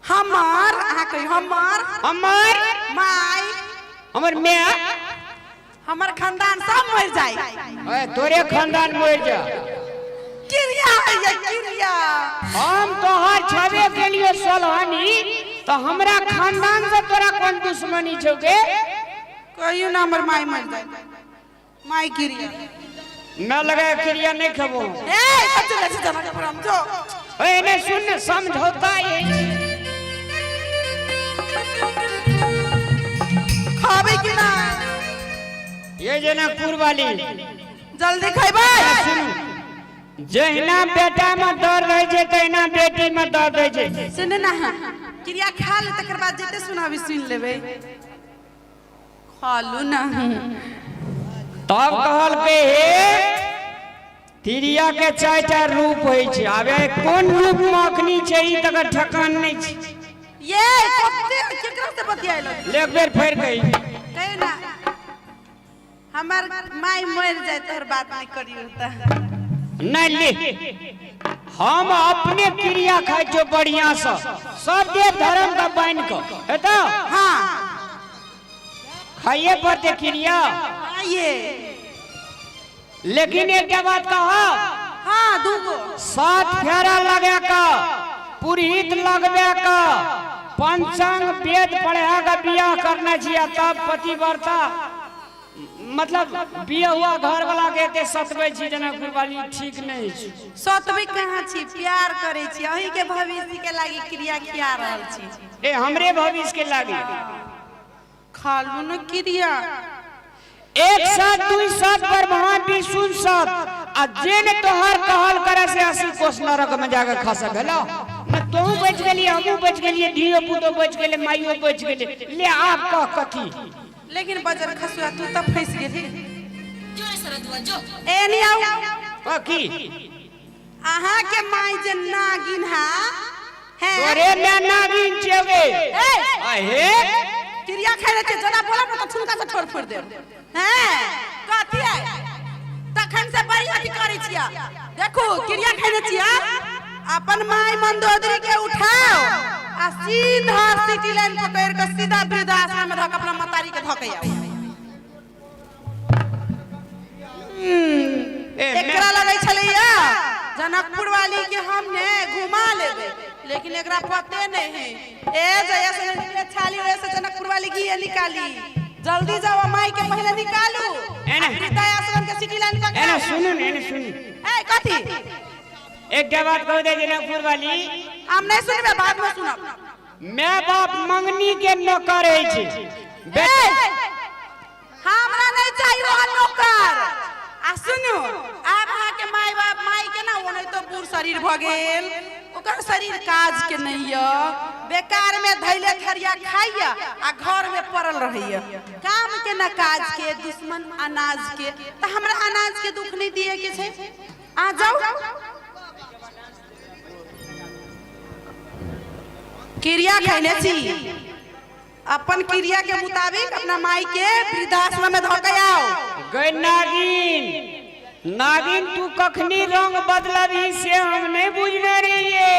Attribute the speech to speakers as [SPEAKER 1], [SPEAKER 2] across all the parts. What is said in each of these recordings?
[SPEAKER 1] हमार आ कही हमार
[SPEAKER 2] हमार
[SPEAKER 1] माई
[SPEAKER 2] हमर मैं
[SPEAKER 1] हमार खानदान सब मर जाए।
[SPEAKER 2] ओए तोरे खानदान मर जा।
[SPEAKER 1] किरिया है ये किरिया।
[SPEAKER 2] हम तोहर छबे के लिए सोलहानी तो हमरा खानदान से तोरा कौन दुश्मनी छौगे?
[SPEAKER 1] कहियो ना हमर माई मर जाए। माई किरिया
[SPEAKER 2] मैं लगा किरिया नहीं खबो।
[SPEAKER 1] ए चल चल जना के हम जो
[SPEAKER 2] ओए ने सुन समझौता ये
[SPEAKER 1] खाबे कि ना
[SPEAKER 2] ये जनकपुर वाली
[SPEAKER 1] जल्दी खाइबे।
[SPEAKER 2] सुन जहिना बेटा में दर्द रह जे तहिना बेटी में दर्द रह जे।
[SPEAKER 1] सुन ना किरिया खा ले तकर बाद जेते सुनाबी सुन लेबे। खा लू ना
[SPEAKER 2] तब कहल के हे तिरिया के चारटा रूप होई छै। आबे कोन रूप में अखनी छै ई तक ठकान नहीं छै।
[SPEAKER 1] ये कते केकरा से बतियाइलो
[SPEAKER 2] एक बेर फेर कही
[SPEAKER 1] कहे ना हमर माई मर जाए तोहर बात नहीं करियो त
[SPEAKER 2] नहीं ले हम अपने क्रिया खाई जो बढ़िया से सब देव धर्म का बांध को है तो
[SPEAKER 1] हां
[SPEAKER 2] खाइए पड़ते क्रिया।
[SPEAKER 1] ये
[SPEAKER 2] लेकिन एक बात कहो
[SPEAKER 1] हां दूगो
[SPEAKER 2] 7 फेरा लगे का पुरोहित लगबे का पंचांग वेद पढ़े का बियाह करना चाहिए तब पतिव्रता मतलब बिया हुआ घर वाला के ते सतबै छी जनकपुर वाली ठीक नहीं छै।
[SPEAKER 1] सतबै कहां छी प्यार करे छी अही के भविष्य के लागी क्रिया खिया रहल छी।
[SPEAKER 2] ए हमरे भविष्य के लागी
[SPEAKER 1] खा लू न क्रिया
[SPEAKER 2] 1 7 2 7 ब्रह्मा विष्णु सात आ जेने तोहर कहल करे से 80 कोस नरक में जाके खा सकला न तू बच गेली हमहू बच गेली धियो पुतो बच गेले माइयो बच गेले ले आप कह कथी।
[SPEAKER 1] लेकिन बजर खसुआ तू तब फंस गेली जो सरदवा जो ए नहीं आओ
[SPEAKER 2] की
[SPEAKER 1] आहा के माई जे नागिन है
[SPEAKER 2] तोरे में नागिन छेगे आहे
[SPEAKER 1] क्रिया खाइले छे जना बोला न त छुलका से छोड़ फोड़ दे हैं कथी है तखन से बड़ी अथी करै छिया। देखो क्रिया खाइले छिया अपन माई मंदोदरी के उठाओ आ सीधा सिटी लाइन पकड़ के सीधा वृद्धाश्रम में धक अपना मतारी के धके आओ। एकरा लगै छलैया जनकपुर वाली के हमने घुमा लेबे लेकिन एकरा पते नहीं है। ए जया से निकले छाली वैसे जनकपुर वाली की निकाली जल्दी जाओ माई के पहले निकालू वृद्धाश्रम के सिटी लाइन पकड़।
[SPEAKER 2] एना सुनु एना सुनु
[SPEAKER 1] ए कथी
[SPEAKER 2] एक बात कह दे जनकपुर वाली
[SPEAKER 1] हम नहीं सुनबे बाद में सुनब।
[SPEAKER 2] मैं बाप मंगनी के न करे छी
[SPEAKER 1] हमरा नहीं चाहिए वहां नौकर। आ सुनु आब अहाँ के माई बाप माई के ना ओने तो बूढ़ शरीर भ गेल ओकर शरीर काज के नहीं य बेकार में धैले थरिया खाइया आ घर में पड़ल रहैया काम के ना काज के दुश्मन अनाज के त हमरा अनाज के दुख नहीं दिए के छै। आ जाओ क्रिया खैले छी अपन क्रिया के मुताबिक अपना माई के वृद्धाश्रम में धके आओ।
[SPEAKER 2] गई नागिन नागिन तू कखनी रंग बदलबी से हम नहीं बुझने रहिए।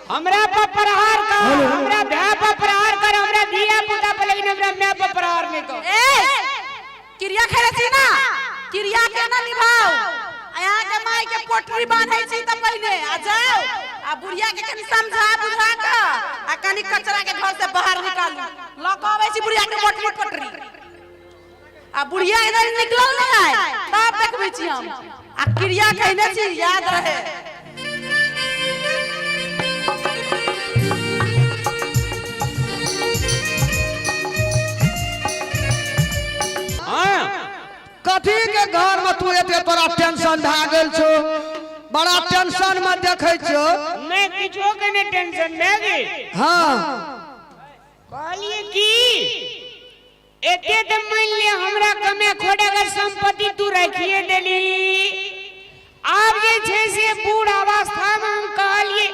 [SPEAKER 2] हमरा पर प्रहार कर हमरा भाई पर प्रहार कर हमरा धिया पुता पर लेकिन हमरा मैं पर प्रहार नहीं कर।
[SPEAKER 1] ए क्रिया खैले छी ना क्रिया के ना निभाओ यहाँ के माई के पोटरी बांधै छी त पहले आ जाओ आ बुढ़िया के कनी समझा बुझा के आ कनी कचरा के घर से बाहर निकालू लकावे छी बुढ़िया के पोटरी पोटरी आ बुढ़िया इधर निकलल नहीं है तब देखबै छी हम आ क्रिया कहने छी याद रहे।
[SPEAKER 3] कथी के घर में तू एते तोरा टेंशन धा गेल छो बड़ा टेंशन में देखै छो।
[SPEAKER 2] मैं किछो के ने टेंशन में गे
[SPEAKER 3] हां
[SPEAKER 2] कहलिए की एते त मान ले हमरा कमे खोड़े के संपत्ति तू रखिए देली आब जे छै से बूढ़ अवस्था में हम कहलिए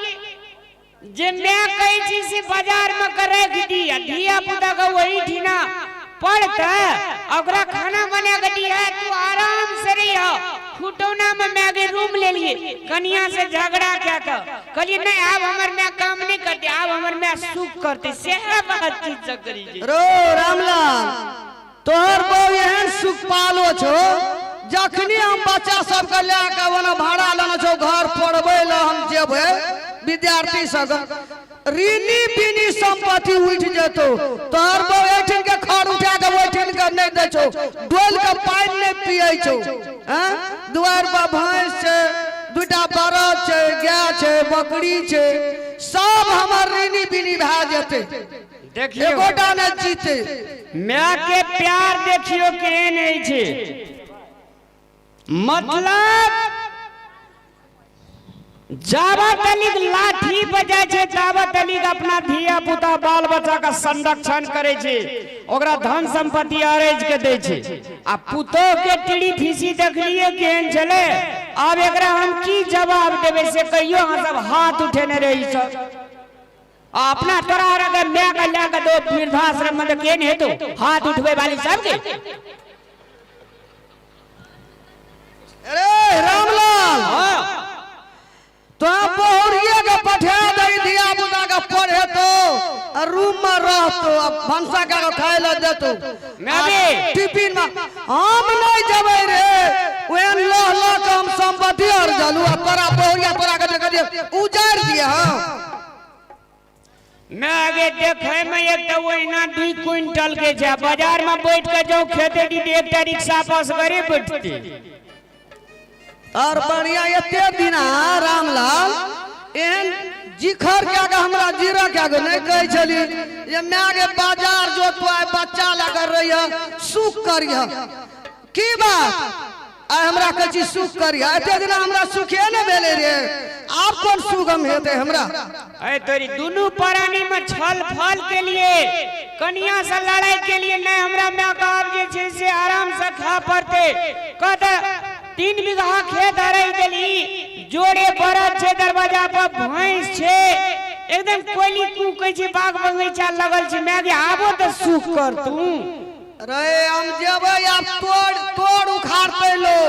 [SPEAKER 2] जे मैं कहै छी से बाजार में कर रख दी धिया पुता का वही ठीना पढ़ता ओकरा खाना बना के दिया तू आराम से रहियो खुटौना में मैं आगे रूम ले लिए कन्या से झगड़ा क्या कर कहलिए नहीं अब हमर में काम नहीं करते अब हमर में सुख करते से बात चीज से करी जी
[SPEAKER 3] रो रामलाल तोहर बहू एहन सुख पालो छो जखनी हम बच्चा सबके लेके ओना भाड़ा लेना छो घर पढ़बै ल हम जेबै विद्यार्थी सब ऋणी बिनी संपत्ति उठ जेतो तोहर बहू एठिन के खर उठा के ओठिन के नहीं दै छो डोल के पानी नहीं पियै छो हैं दुआर पर भैंस छै दुटा बरद छै गाय छै बकरी छै सब हमर ऋणी बिनी भए जेते
[SPEAKER 2] देखियो
[SPEAKER 3] एकोटा न जीते
[SPEAKER 2] मां के प्यार देखियो केहन है छे मतलब जावत अलीग लाठी बजा छे जावत अलीग अपना धिया पुता बाल बच्चा का संरक्षण करे छे ओकरा धन संपत्ति अरेज के दे छे आ पुतो के टीड़ी फीसी देखलिए केहन छले अब एकरा हम की जवाब देबे से कहियो हम सब हाथ उठेने रही सब अपना तोरा अगर मैं का ला के दो वृद्धाश्रम में केन है तो हाथ उठवे वाली सब के
[SPEAKER 3] अरे रामलाल तो बहुरिया के पठा दे दिया बुदा का पढ़े तो रूम में रह तो अब भंसा का खाए ल देतो
[SPEAKER 2] मैं भी
[SPEAKER 3] टिफिन में हम नहीं जबै रे ओन लह लह के हम संपत्ति और जलू तोरा बहुरिया तोरा के दिए उजाड़ दिए हम
[SPEAKER 2] मैं आगे देखे में एक तो वहीना 2 क्विंटल के जा बाजार में बैठ के जो खेते दी एक टा रिक्शा पास करे बैठते
[SPEAKER 3] और बढ़िया एते दिन रामलाल एहन जिखर क्या के हमरा जीरा क्या के नहीं कह छली ये मैं आगे बाजार जो तो आए बच्चा लगा रही सुख करिया की बात आ हमरा कची सुख करिया एते दिन हमरा सुखे न भेले रे आप कौन सुख हम हेते हमरा
[SPEAKER 2] अरे तोरी दोनों प्राणी में छल फल के लिए कन्या से लड़ाई के लिए नहीं हमरा में काम जे छे से आराम से खा पड़ते कद 3 बीघा खेत हरई देली जोड़े बरद छे दरवाजा पर भैंस छे एकदम कोयली कूकै छे बाग बगीचा लगल छे मैं के आबो तो सुख कर तू
[SPEAKER 3] रे हम जेबै अब तोड़ उखाड़ते लो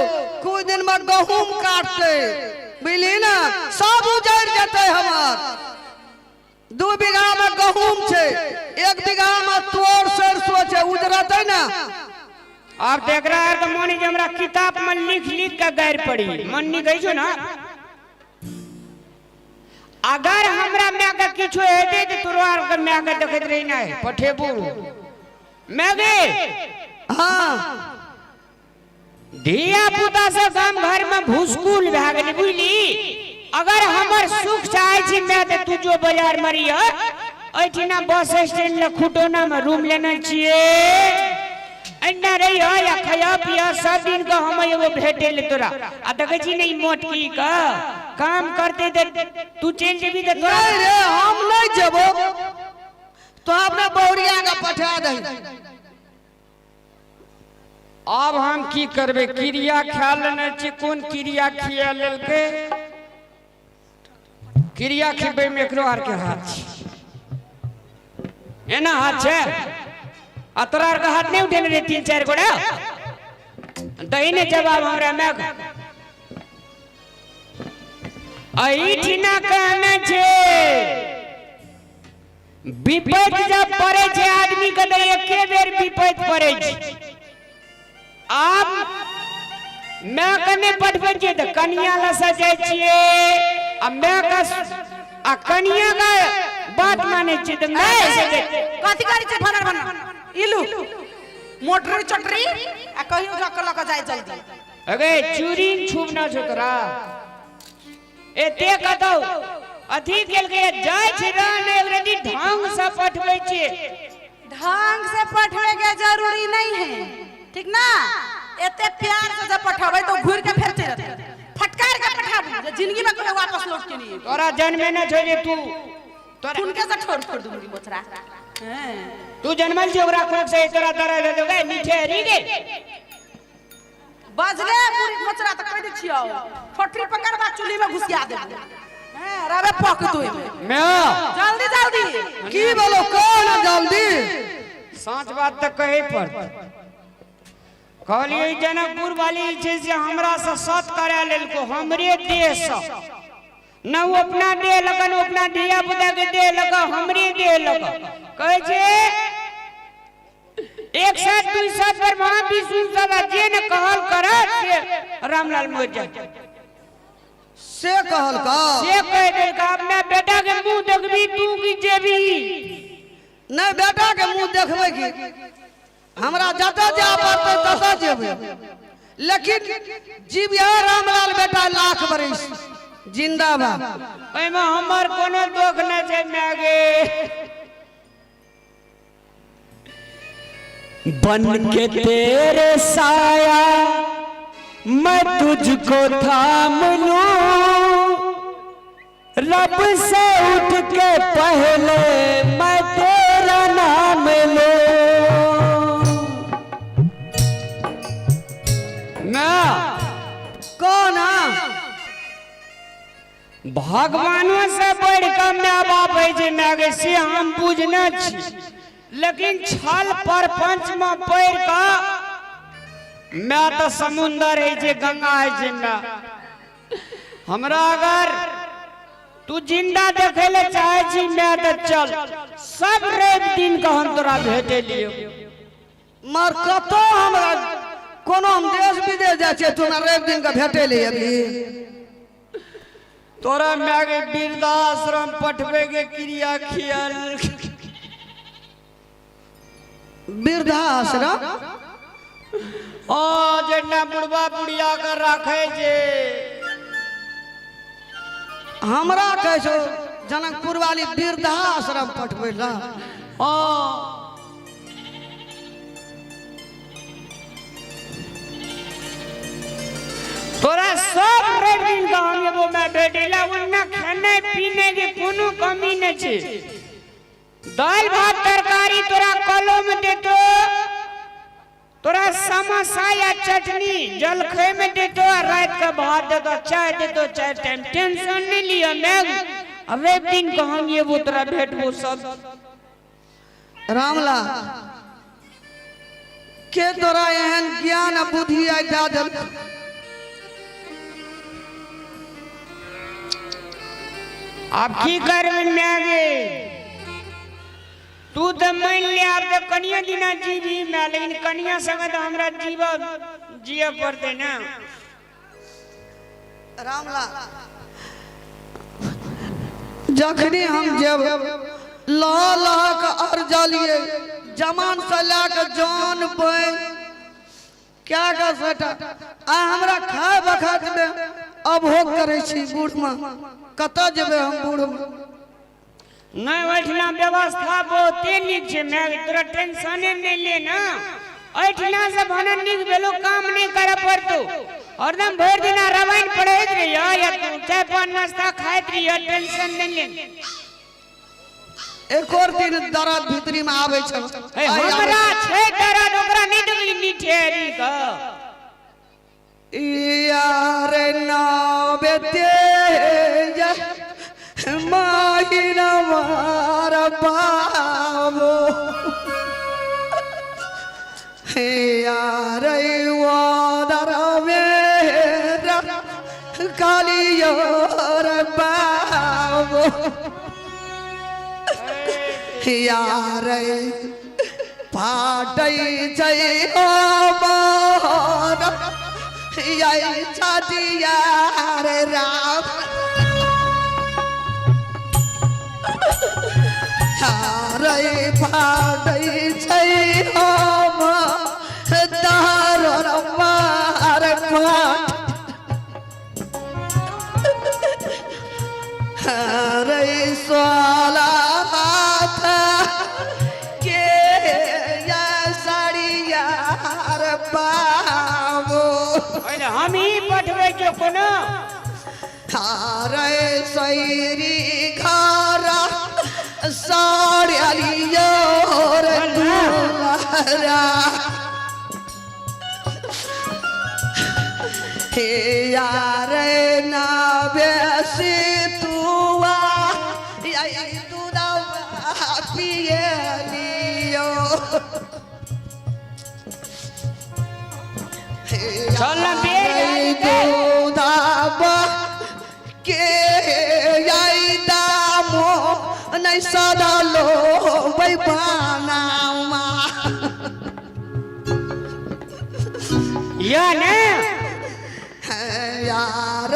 [SPEAKER 3] कुछ दिन में गहूम काटते बुझली ना सब उजड़ जते हमार 2 बीघा में गहूम छे 1 बीघा में तोड़ सरसों छे उजड़ते ना
[SPEAKER 2] अब देख रहा है तो मोनी जी हमरा किताब में लिख लिख के गैर पड़ी मन नहीं गई छो ना अगर हमरा में का किछो हेते त तोरार के में का देखत रही ना पठेबू मैं गे
[SPEAKER 3] हां
[SPEAKER 2] धिया पुता से काम घर में भूसकुल भ गेली बुझली अगर हमर सुख चाहे छी मैं त तू जो बाजार मरिया ऐठिना बस स्टैंड ले खुटौना में रूम लेना छिए अन्ना रही हो या खाया पिया सब दिन का हम एगो भेटे ले तोरा आ देखे छी नहीं मोटकी का काम करते दे तू चल जेबी त तोरा
[SPEAKER 3] नहीं रे हम नहीं जेबो तो अपना बहुरिया का पठा दे
[SPEAKER 2] अब हम की करबे क्रिया ख्याल न छी कोन क्रिया खिया लेलके क्रिया खिबे में एकरो आर के हाथ छी एना हाथ छे अतरार का हाथ नहीं उठेने रे 3-4 गोड़ा दहीने जवाब हमरा में ऐठिना कहना छे विपद जब पड़े छे आदमी के तो एके बेर विपद पड़े छे आप मैं कने पठबै छे त कन्या ल सजाय छिए आ मैं का आ कन्या का बात माने छे त मैं सजाय
[SPEAKER 1] कथि करी छे फनर बन इलू मोटरी चटरी आ कहियो धक्का लक जाय जल्दी
[SPEAKER 2] अगे चूरी छुब ना छ तोरा एते कतौ अथी केल के जाय छै रहने रेडी ढंग से पठबै छे
[SPEAKER 1] ढंग से पठवे के जरूरी नहीं है ठीक ना एते प्यार से जब पठावे तो घूर के फेरते रहते फटकार के पठाबू जे जिंदगी में कभी वापस लौट के नहीं
[SPEAKER 2] तोरा जन्मे न छै जे तू तोरा
[SPEAKER 1] उनके से छोड़ दूंगी मोचरा हैं
[SPEAKER 2] तू जन्मल छै ओकरा कोक से तोरा तरह दे दोगे नीचे री गे
[SPEAKER 1] बजले पूरी मोचरा त कह दे छियो ठोठरी पकड़वा चुली में घुसिया दे हैं रवे पक तू
[SPEAKER 2] मैं
[SPEAKER 1] जल्दी जल्दी
[SPEAKER 3] की बोलो कौन जल्दी
[SPEAKER 2] सच बात त कहे पर कहलिए जनकपुर वाली छै से हमरा से सत करा लेलको हमरे देह से न वो अपना दे लगन अपना धिया पुता के दे लगा हमरे दे लगा कहे छे एक साथ दुई साथ पर वहां भी सुन सदा जे न कहल करे से रामलाल मोजा
[SPEAKER 3] से कहल का
[SPEAKER 2] से कह दे का अपना बेटा के मुंह देखबी तू की जेबी
[SPEAKER 3] नहीं बेटा के मुंह देखबे की हमरा जता जा पड़ते तता जेबे लेकिन जीविया रामलाल बेटा लाख बरिस जिंदाबाद
[SPEAKER 2] एमे हमर कोनो दुख न छै मागे
[SPEAKER 4] बन के तेरे साया मैं तुझको थाम लूं रब से उठ के पहले मैं तेरा नाम लूं
[SPEAKER 2] ना
[SPEAKER 3] कौन
[SPEAKER 2] भगवानों से बढ़ के माँ बाप है जे मागे से हम बुझना छी लेकिन छल पर पंच में पैर का मैं तो समुंदर है जे गंगा है जिंदा हमरा अगर तू जिंदा देखे ले चाहे छी मैं तो चल सब रेत दिन का हम तोरा भेटे लियो
[SPEAKER 3] मर कतो हमरा कोनो हम देश विदेश जाय छै तोरा रेब दिन का भेटे ले अभी
[SPEAKER 2] तोरा मागे वृद्धाश्रम पठवे के क्रिया खियाल
[SPEAKER 3] वृद्धाश्रम
[SPEAKER 2] जेना बुढ़वा बुढ़िया कर रखे जे
[SPEAKER 3] हमरा कहे छो जनकपुर वाली वृद्धाश्रम पठबे ला
[SPEAKER 2] तोरा सब रेडिंग का हम वो मैं बेटेला उन्ना खाने पीने के कोनो कमी न छे दाल भात तरकारी तोरा कलो में दे तो तोरा समोसा या चटनी जलखे में दे तो रात का भात दे तो चाय दे तो चाय टाइम टेंशन नहीं लिया मैं अबे दिन का हम ये वो तोरा भेट वो सब
[SPEAKER 3] रामला के तोरा एहन ज्ञान बुद्धि आ दादल
[SPEAKER 2] आप की करबे मागे तू तो मान ले आप तो कनिया दिना जीवी मैं लेकिन कनिया संग तो हमरा जीव जिया पड़ते ना
[SPEAKER 3] रामला जखनी हम जब लाख अर्जलिए जमान से लाके जान पे क्या कर सटा आ हमरा खाए बखत में अभोग करे छी बूढ़ में कता जेबे हम बूढ़ में
[SPEAKER 2] नहीं बैठना व्यवस्था बहुत नीक छे मैं तोरा टेंशन नहीं ले ना ऐठना से भनन नीक भेलो काम नहीं करे पड़तो हरदम भर दिन रवाइन पड़ैत रहियो या तू चाय पान नाश्ता खाइत रहियो टेंशन नहीं ले
[SPEAKER 3] एक और दिन दर्द भीतरी में आवे छ
[SPEAKER 2] हमरा छै दर्द ओकरा नहीं डगली निठेरी का
[SPEAKER 3] यार ना बेते माहिना मार बाबो यार वादर मेरा काली यार बाबो यार पाटई जय मार यार चाची यार राम हारे पाटई जय मार दार मार हारे स्वाला के या साड़ी यार बाबू
[SPEAKER 2] हम ही पठवे के कोनो
[SPEAKER 3] हारे सैरी खारा साड़ी अलियो रे दुलारा हे यार ना बेसी तुआ या दूधा पिए लियो
[SPEAKER 2] चल ना बेर
[SPEAKER 3] दूधाबा के आई दामो नहीं सदा लो बैबानामा
[SPEAKER 2] या ने
[SPEAKER 3] यार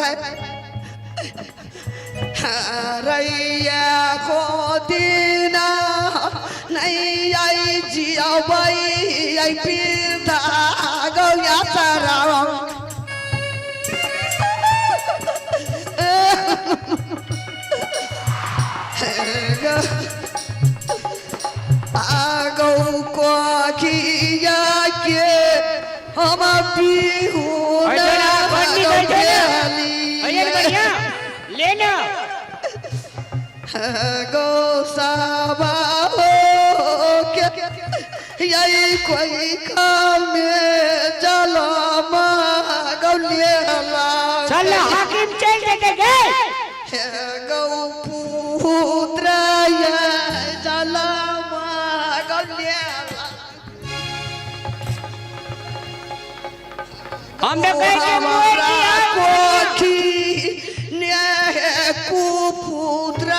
[SPEAKER 3] रैया को दीना नहीं आई जिया बाई आई पीता गया सारा आगो को खिया के हम पीहू
[SPEAKER 2] लेना
[SPEAKER 3] गो साबा हो के यही कोई काम में चलो गौलिया
[SPEAKER 2] चल हाकिम चल देते गए
[SPEAKER 3] गौ पुत्र चलो गौलिया
[SPEAKER 2] हमने कैसे
[SPEAKER 3] हमारा कोठी ने कुपुत्र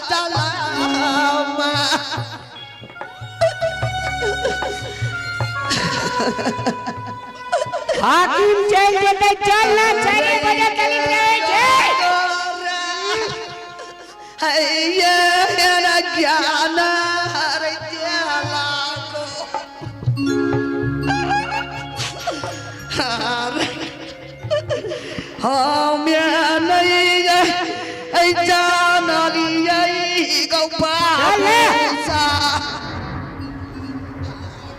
[SPEAKER 3] चलामा
[SPEAKER 2] हाकिम चल देते चल ना 4 बजे चली जाए
[SPEAKER 3] है ये ज्ञान हर त्याला को हम नहीं जानली गोपाल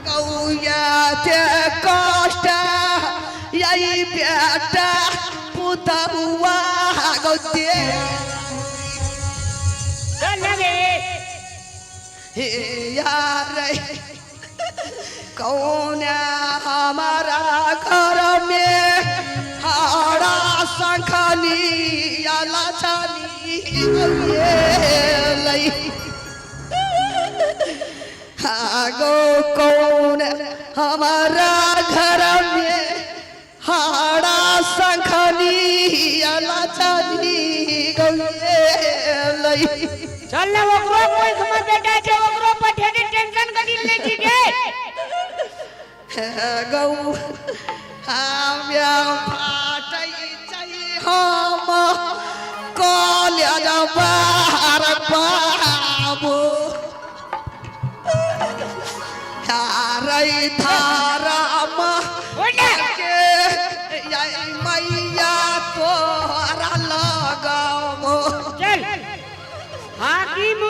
[SPEAKER 3] गौया ते कष्ट यही बेटा पुता हुआ गौते
[SPEAKER 2] चल लगे
[SPEAKER 3] हे यार कौन हमारा घर में हाड़ा संखाली आला छाली लई गो कौन हमारा घर में हाड़ा संखाली आला छाली लई
[SPEAKER 2] चल ना ओकरो कोई खबर बेटा जे ओकरो पठे के टेंशन कदी ले जी के
[SPEAKER 3] गौ हम फाटै चाहिँ हम कल्या बार बाबू थारै थारामा के यही मैया तोरा लगामो
[SPEAKER 2] चल हाकिम